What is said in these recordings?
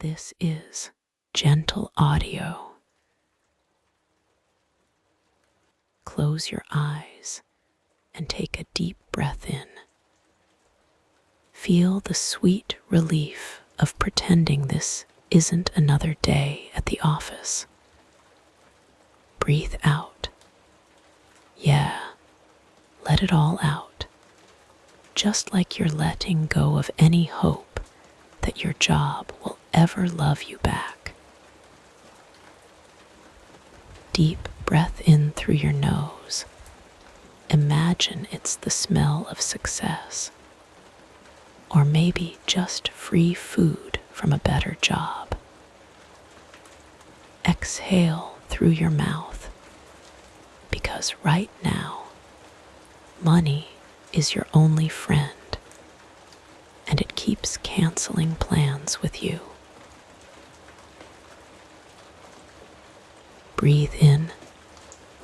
This is gentle audio. Close your eyes and take a deep breath in. Feel the sweet relief of pretending this isn't another day at the office. Breathe out. Yeah, let it all out. Just like you're letting go of any hope that your job will ever love you back. Deep breath in through your nose. Imagine it's the smell of success. Or maybe just free food from a better job. Exhale through your mouth, because right now, money is your only friend, and it keeps canceling plans with you. Breathe in,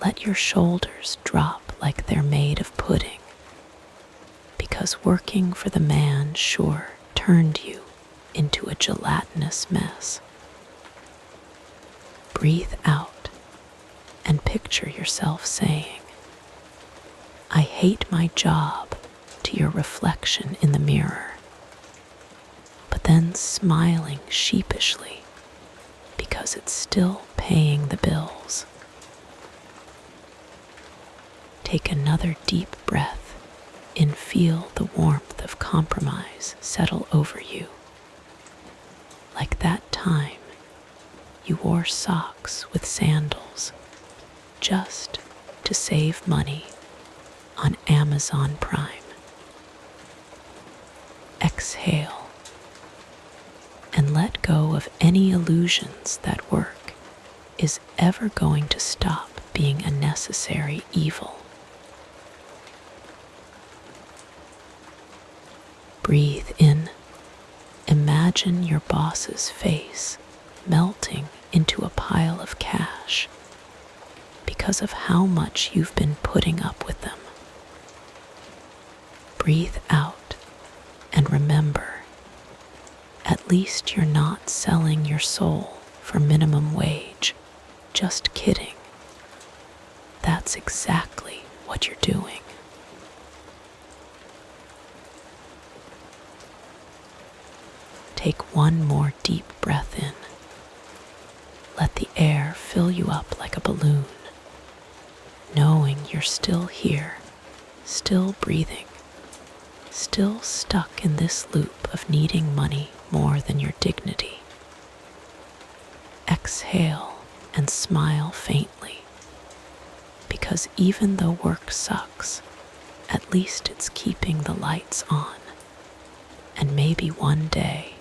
let your shoulders drop like they're made of pudding, because working for the man sure turned you into a gelatinous mess. Breathe out and picture yourself saying, "I hate my job," to your reflection in the mirror, but then smiling sheepishly because it's still paying the bills. Take another deep breath and feel the warmth of compromise settle over you. Like that time you wore socks with sandals just to save money on Amazon Prime. Exhale and let go of any illusions that work is ever going to stop being a necessary evil. Breathe in. Imagine your boss's face melting into a pile of cash because of how much you've been putting up with them. Breathe out and remember, at least you're not selling your soul for minimum wage. Just kidding. That's exactly what you're doing. Take one more deep breath in. Let the air fill you up like a balloon, knowing you're still here, still breathing, still stuck in this loop of needing money more than your dignity. Exhale and smile faintly, because even though work sucks, at least it's keeping the lights on, and maybe one day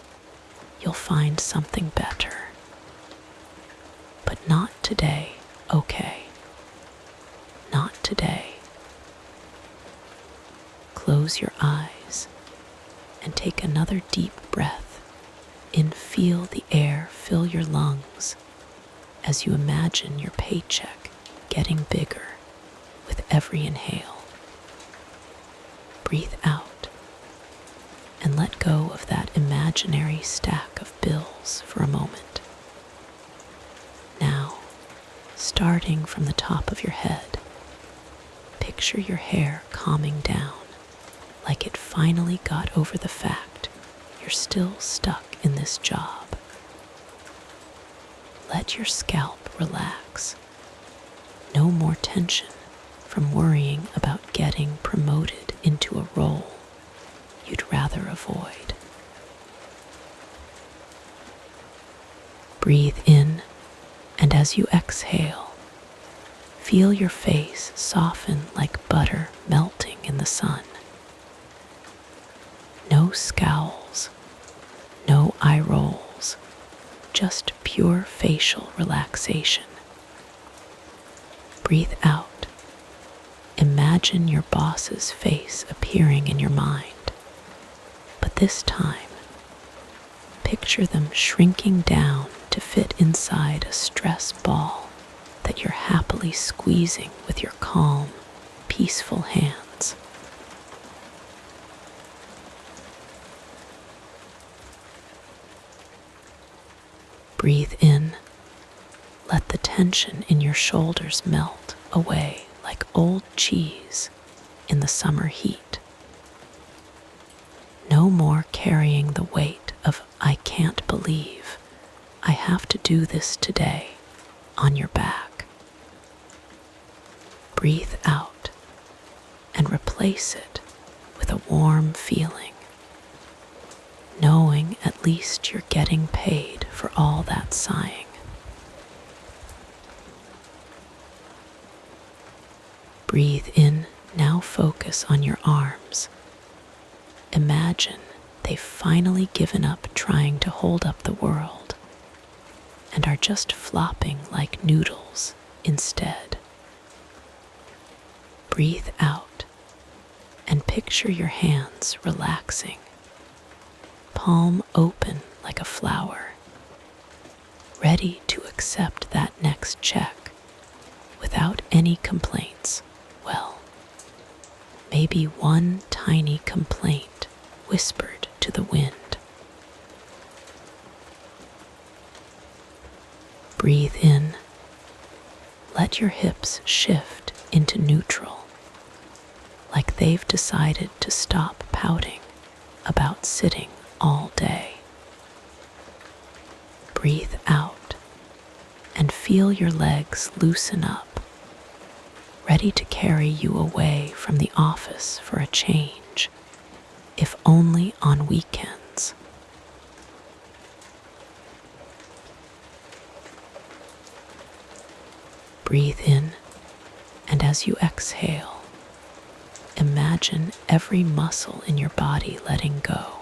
you'll find something better. But not today, okay? Not today. Close your eyes and take another deep breath and feel the air fill your lungs as you imagine your paycheck getting bigger with every inhale. Breathe out and let go of that imaginary stack of bills for a moment. Now, starting from the top of your head, picture your hair calming down, like it finally got over the fact you're still stuck in this job. Let your scalp relax. No more tension from worrying about getting promoted into a role you'd rather avoid. Breathe in, and as you exhale, feel your face soften like butter melting in the sun. No scowls, no eye rolls, just pure facial relaxation. Breathe out. Imagine your boss's face appearing in your mind, but this time, picture them shrinking down to fit inside a stress ball that you're happily squeezing with your calm, peaceful hands. Breathe in. Let the tension in your shoulders melt away like old cheese in the summer heat. No more carrying the weight of "I can't believe I have to do this today" on your back. Breathe out and replace it with a warm feeling, knowing at least you're getting paid for all that sighing. Breathe in, now focus on your arms. Imagine they've finally given up trying to hold up the world and are just flopping like noodles instead. Breathe out and picture your hands relaxing, palm open like a flower, ready to accept that next check without any complaints. Well, maybe one tiny complaint whispered to the wind. Breathe in. Let your hips shift into neutral, like they've decided to stop pouting about sitting all day. Breathe out and feel your legs loosen up, ready to carry you away from the office for a change, if only on weekends. Breathe in, and as you exhale, imagine every muscle in your body letting go,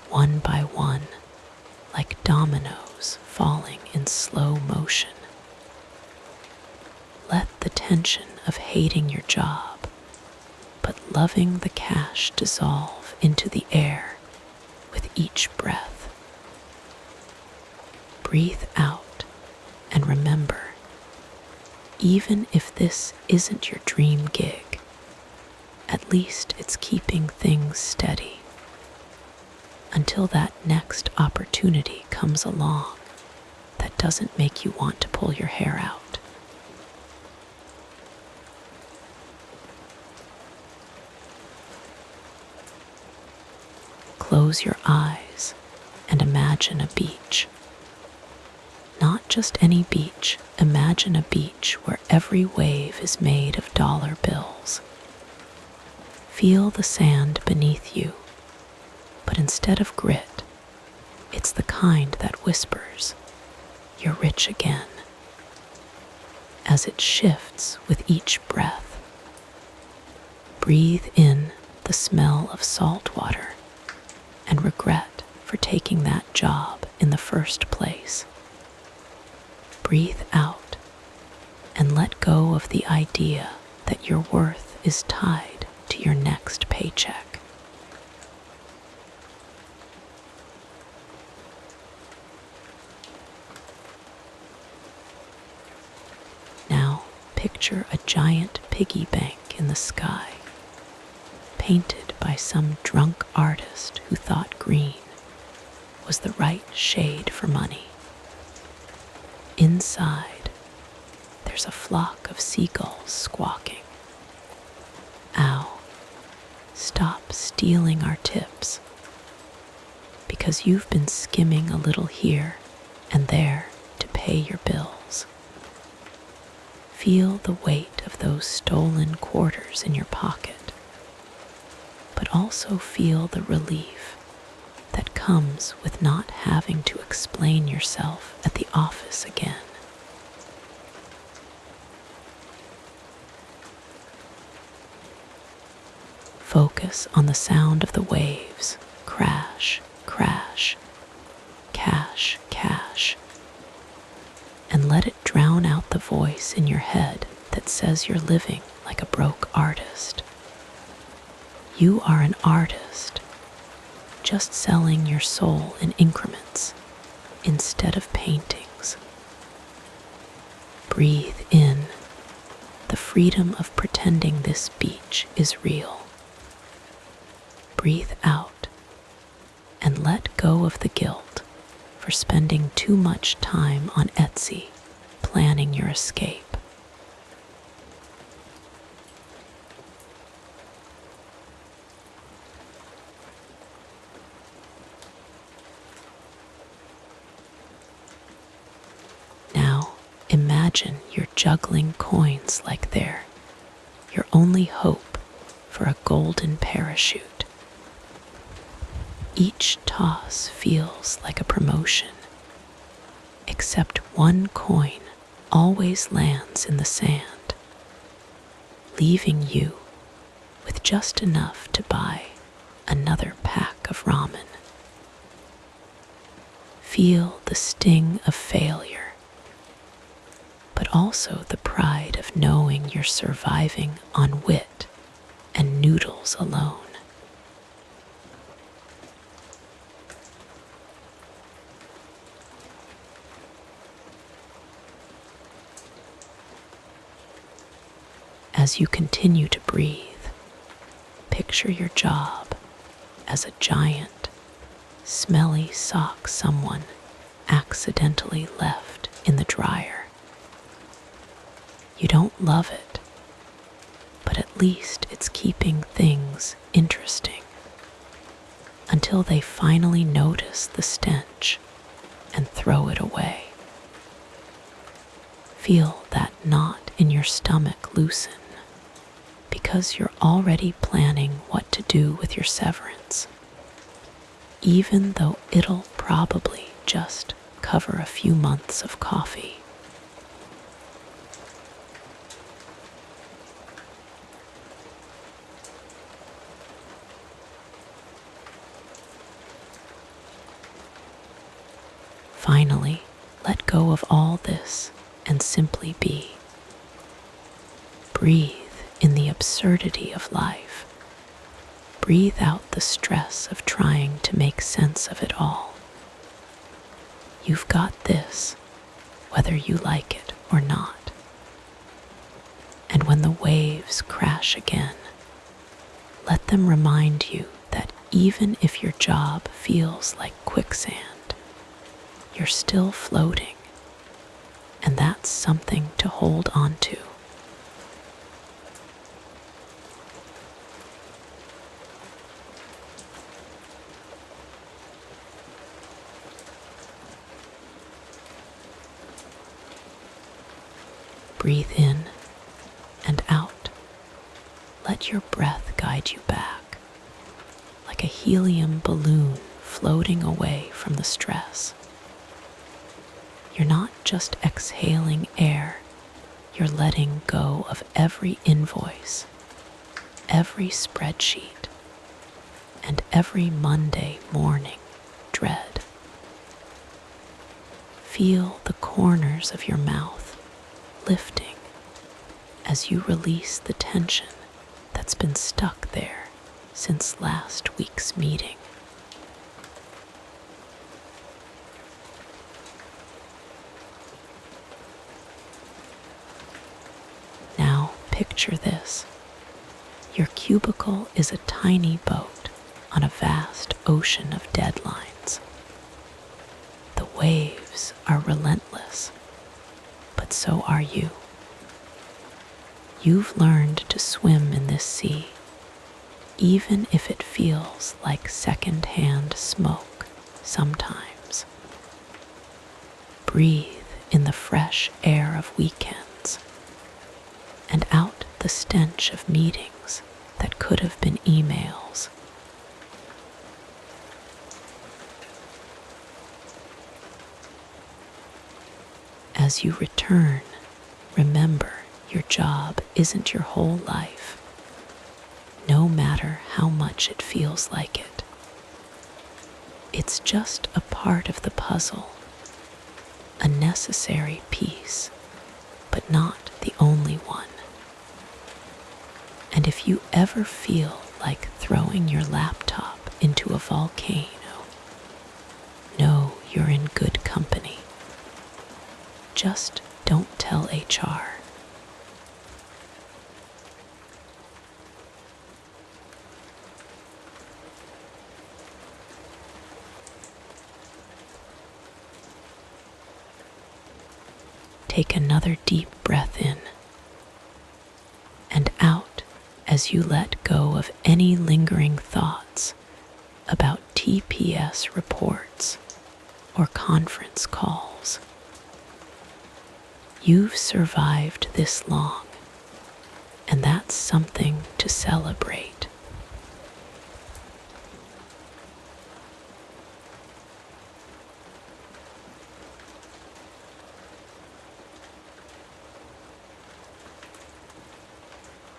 one by one, like dominoes falling in slow motion. Let the tension of hating your job, but loving the cash dissolve into the air with each breath. Breathe out and remember, even if this isn't your dream gig, at least it's keeping things steady until that next opportunity comes along that doesn't make you want to pull your hair out. Close your eyes and imagine a beach. Not just any beach, imagine a beach where every wave is made of dollar bills. Feel the sand beneath you, but instead of grit, it's the kind that whispers, "You're rich again," as it shifts with each breath. Breathe in the smell of salt water and regret for taking that job in the first place. Breathe out and let go of the idea that your worth is tied to your next paycheck. Now picture a giant piggy bank in the sky, painted by some drunk artist who thought green was the right shade for money. Inside, there's a flock of seagulls squawking. Ow, stop stealing our tips, because you've been skimming a little here and there to pay your bills. Feel the weight of those stolen quarters in your pocket, but also feel the relief that comes with not having to explain yourself at the office again. Focus on the sound of the waves, crash, crash, cash, cash, and let it drown out the voice in your head that says you're living like a broke artist. You are an artist, just selling your soul in increments instead of paintings. Breathe in the freedom of pretending this beach is real. Breathe out and let go of the guilt for spending too much time on Etsy planning your escape. Now, imagine you're juggling coins like they're your only hope for a golden parachute. Each toss feels like a promotion, except one coin always lands in the sand, leaving you with just enough to buy another pack of ramen. Feel the sting of failure, but also the pride of knowing you're surviving on wit and noodles alone. As you continue to breathe, picture your job as a giant, smelly sock someone accidentally left in the dryer. You don't love it, but at least it's keeping things interesting until they finally notice the stench and throw it away. Feel that knot in your stomach loosen, because you're already planning what to do with your severance, even though it'll probably just cover a few months of coffee. Finally, let go of all this and simply be. Breathe in the absurdity of life. Breathe out the stress of trying to make sense of it all. You've got this, whether you like it or not. And when the waves crash again, let them remind you that even if your job feels like quicksand, you're still floating, and that's something to hold on to. Breathe in and out. Let your breath guide you back, like a helium balloon floating away from the stress. You're not just exhaling air, you're letting go of every invoice, every spreadsheet, and every Monday morning dread. Feel the corners of your mouth lifting as you release the tension that's been stuck there since last week's meeting. Now picture this. Your cubicle is a tiny boat on a vast ocean of deadlines. The waves are relentless, but so are you. You've learned to swim in this sea, even if it feels like second-hand smoke sometimes. Breathe in the fresh air of weekends and out the stench of meetings that could have been emails. As you return, remember your job isn't your whole life, no matter how much it feels like it. It's just a part of the puzzle, a necessary piece, but not the only one. And if you ever feel like throwing your laptop into a volcano, know you're in good company. Just don't tell HR. take another deep breath in and out as you let go of any lingering thoughts about TPS reports or conference calls. You've survived this long, and that's something to celebrate.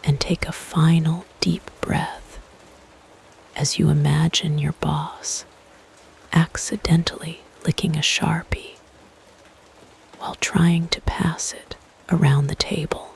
And take a final deep breath as you imagine your boss accidentally licking a Sharpie while trying to pass it around the table.